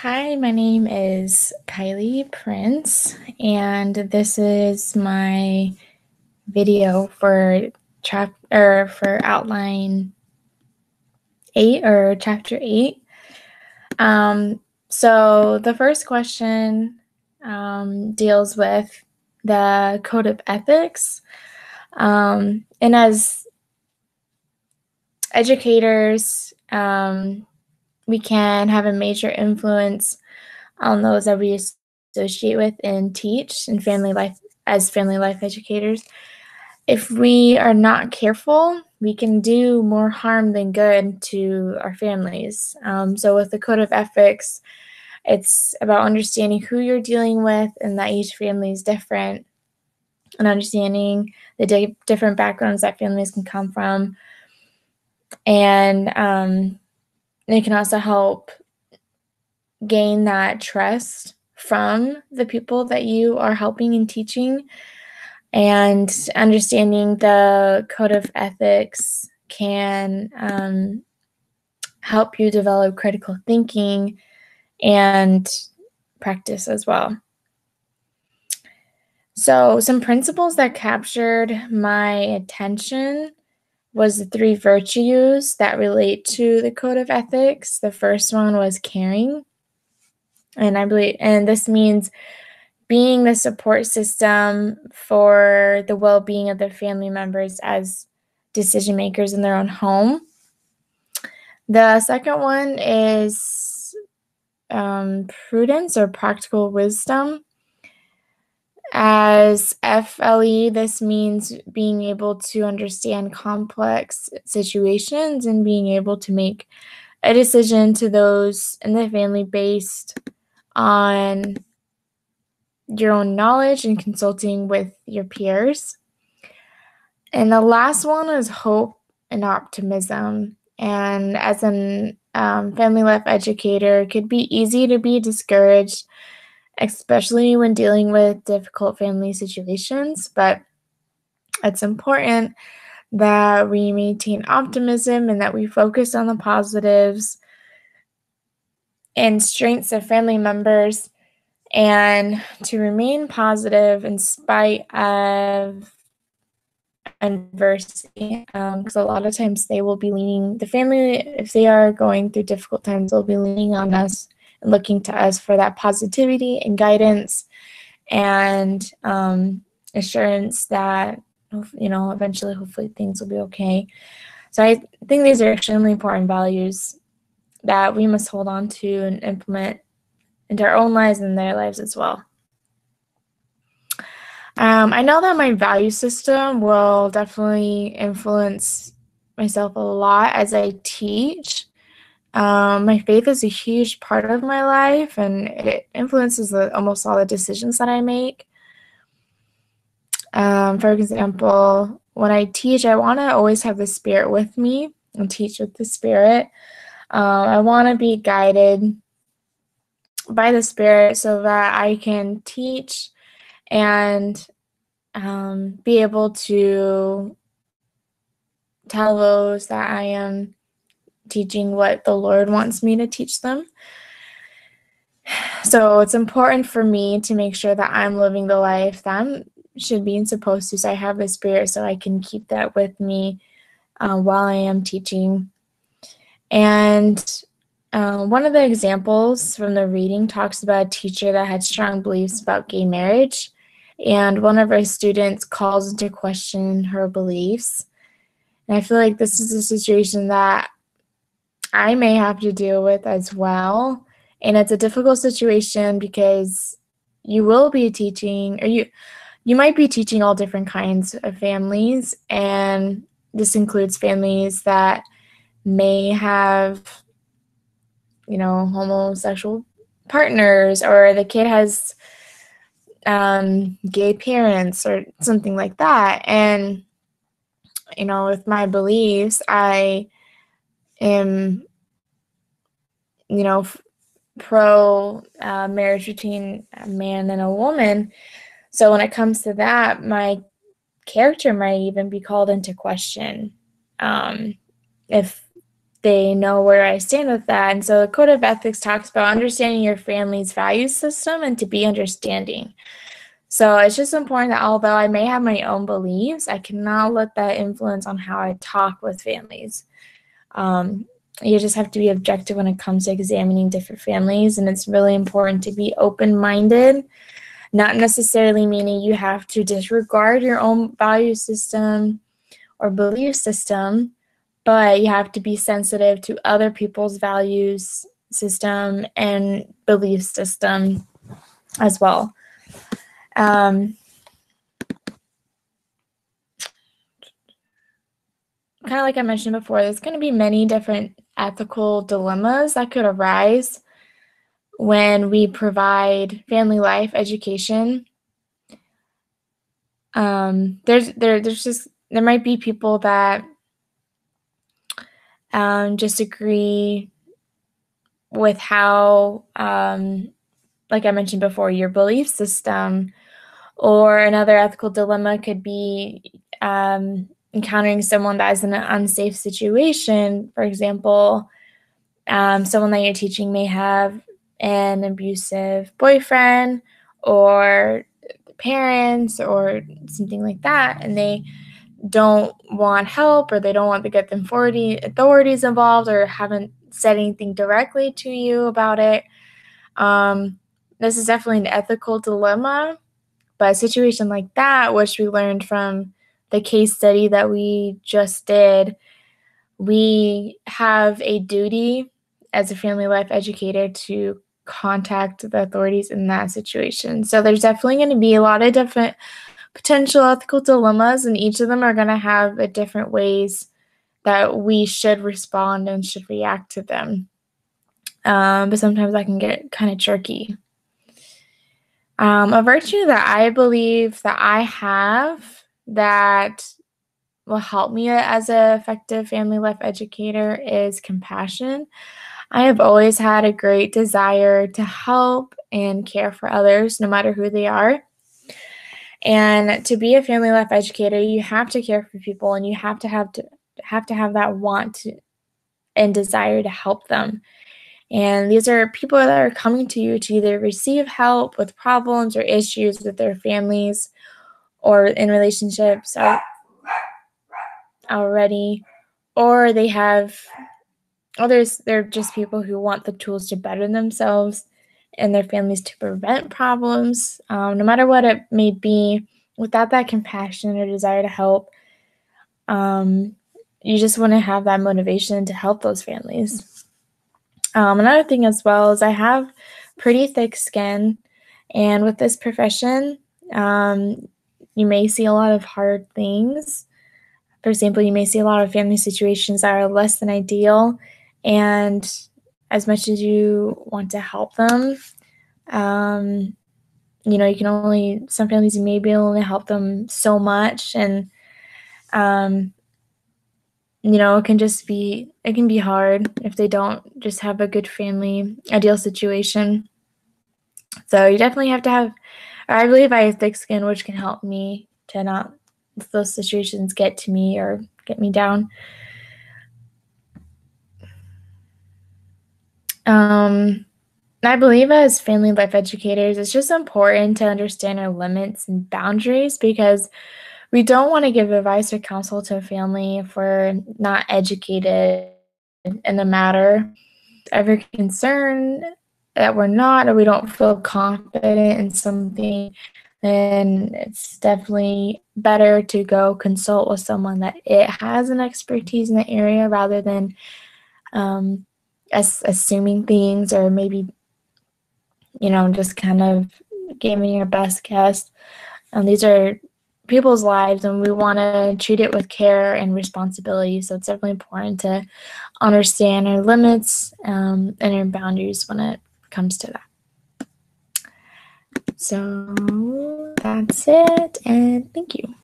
Hi, my name is Kylie Prince, and this is my video for outline 8 or chapter 8. So the first question deals with the code of ethics, and as educators, we can have a major influence on those that we associate with and teach in family life as family life educators. If we are not careful, we can do more harm than good to our families. So, with the code of ethics, it's about understanding who you're dealing with and that each family is different, and understanding the different backgrounds that families can come from. And it can also help gain that trust from the people that you are helping and teaching. And understanding the code of ethics can help you develop critical thinking and practice as well. So, some principles that captured my attention was the 3 virtues that relate to the code of ethics. The first one was caring, and this means being the support system for the well-being of their family members as decision makers in their own home. The second one is prudence or practical wisdom. As FLE, this means being able to understand complex situations and being able to make a decision to those in the family based on your own knowledge and consulting with your peers. And the last one is hope and optimism. And as an family life educator, it could be easy to be discouraged, especially when dealing with difficult family situations. But it's important that we maintain optimism and that we focus on the positives and strengths of family members, and to remain positive in spite of adversity, because a lot of times they will be the family, if they are going through difficult times, they'll be leaning on us and looking to us for that positivity and guidance and assurance that, eventually, hopefully things will be okay. So I think these are extremely important values that we must hold on to and implement into our own lives and their lives as well. I know that my value system will definitely influence myself a lot as I teach. My faith is a huge part of my life, and it influences almost all the decisions that I make. For example, when I teach, I want to always have the Spirit with me and teach with the Spirit. I want to be guided by the Spirit so that I can teach and be able to tell those that I am teaching what the Lord wants me to teach them. So it's important for me to make sure that I'm living the life that I should be and supposed to, so I have the Spirit so I can keep that with me while I am teaching. And one of the examples from the reading talks about a teacher that had strong beliefs about gay marriage, and one of our students calls into question her beliefs. And I feel like this is a situation that I may have to deal with as well. And it's a difficult situation because you will be teaching, or you might be teaching all different kinds of families, and this includes families that may have, homosexual partners, or the kid has gay parents or something like that. And with my beliefs, I am pro marriage between a man and a woman. So when it comes to that, my character might even be called into question if they know where I stand with that. And so the Code of Ethics talks about understanding your family's value system and to be understanding. So it's just important that although I may have my own beliefs, I cannot let that influence on how I talk with families. You just have to be objective when it comes to examining different families, and it's really important to be open-minded, not necessarily meaning you have to disregard your own value system or belief system, but you have to be sensitive to other people's values system and belief system as well. Kind of like I mentioned before, there's going to be many different ethical dilemmas that could arise when we provide family life education. There might be people that disagree with how, like I mentioned before, your belief system, or another ethical dilemma could be encountering someone that is in an unsafe situation. For example, someone that you're teaching may have an abusive boyfriend or parents or something like that, and they don't want help, or they don't want to get the authorities involved, or haven't said anything directly to you about it. This is definitely an ethical dilemma, but a situation like that, which we learned from the case study that we just did, we have a duty as a family life educator to contact the authorities in that situation. So there's definitely going to be a lot of different potential ethical dilemmas, and each of them are going to have a different ways that we should respond and should react to them. But sometimes that can get kind of tricky. A virtue that I believe that I have that will help me as an effective family life educator is compassion. I have always had a great desire to help and care for others, no matter who they are. And to be a family life educator, you have to care for people, and you have to have that want and desire to help them. And these are people that are coming to you to either receive help with problems or issues with their families or in relationships already, or they have others. They're just people who want the tools to better themselves and their families to prevent problems, no matter what it may be. Without that compassion or desire to help, you just want to have that motivation to help those families. Another thing as well is I have pretty thick skin, and with this profession, you may see a lot of hard things. For example, you may see a lot of family situations that are less than ideal, and as much as you want to help them, you can only, some families you may be able to help them so much, and it can be hard if they don't just have a good family ideal situation. So you definitely have to have, I believe I have thick skin, which can help me to not let those situations get to me or get me down. I believe as family life educators, it's just important to understand our limits and boundaries, because we don't want to give advice or counsel to a family if we're not educated in the matter. Ever concerned that we're not, or we don't feel confident in something, then it's definitely better to go consult with someone that it has an expertise in the area, rather than assuming things, or maybe just kind of giving your best guess. These are people's lives, and we want to treat it with care and responsibility. So it's definitely important to understand our limits and our boundaries when it comes to that. So that's it, and thank you.